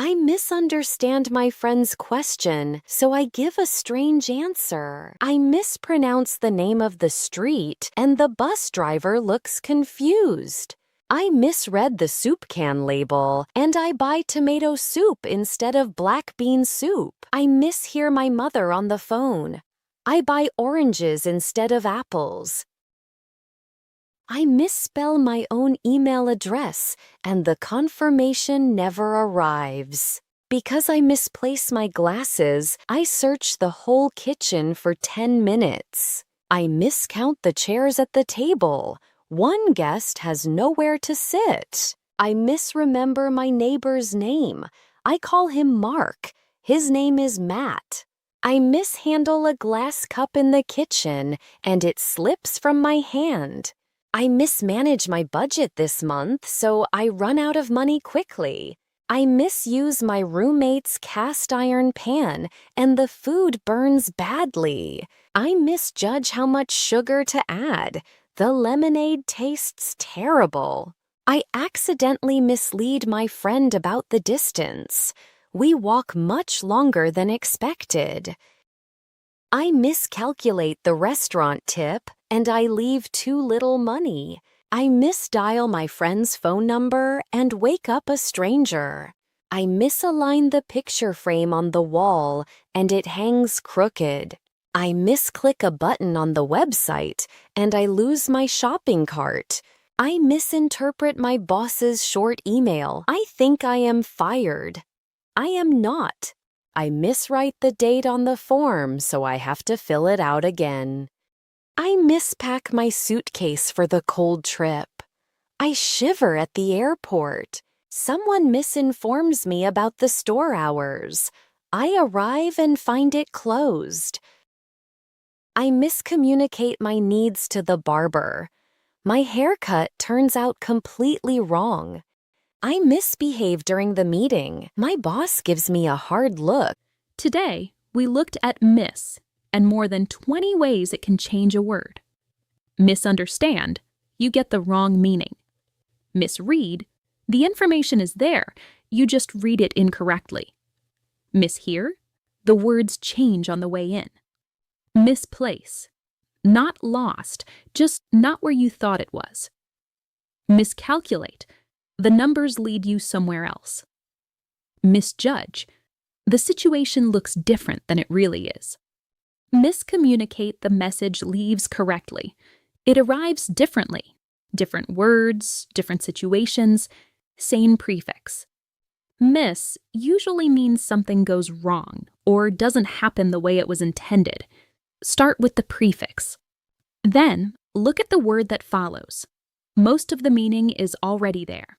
I misunderstand my friend's question, so I give a strange answer. I mispronounce the name of the street, and the bus driver looks confused. I misread the soup can label, and I buy tomato soup instead of black bean soup. I mishear my mother on the phone. I buy oranges instead of apples. I misspell my own email address, and the confirmation never arrives. Because I misplace my glasses, I search the whole kitchen for 10 minutes. I miscount the chairs at the table. One guest has nowhere to sit. I misremember my neighbor's name. I call him Mark. His name is Matt. I mishandle a glass cup in the kitchen, and it slips from my hand. I mismanage my budget this month, so I run out of money quickly. I misuse my roommate's cast iron pan, and the food burns badly. I misjudge how much sugar to add. The lemonade tastes terrible. I accidentally mislead my friend about the distance. We walk much longer than expected. I miscalculate the restaurant tip, and I leave too little money. I misdial my friend's phone number and wake up a stranger. I misalign the picture frame on the wall, and it hangs crooked. I misclick a button on the website, and I lose my shopping cart. I misinterpret my boss's short email. I think I am fired. I am not. I miswrite the date on the form, so I have to fill it out again. I mispack my suitcase for the cold trip. I shiver at the airport. Someone misinforms me about the store hours. I arrive and find it closed. I miscommunicate my needs to the barber. My haircut turns out completely wrong. I misbehave during the meeting. My boss gives me a hard look. Today, we looked at miss and more than 20 ways it can change a word. Misunderstand, you get the wrong meaning. Misread, the information is there, you just read it incorrectly. Mishear, the words change on the way in. Misplace, not lost, just not where you thought it was. Miscalculate, the numbers lead you somewhere else. Misjudge, the situation looks different than it really is. Miscommunicate, the message leaves correctly. It arrives differently. Different words, different situations, same prefix. Miss usually means something goes wrong or doesn't happen the way it was intended. Start with the prefix. Then, look at the word that follows. Most of the meaning is already there.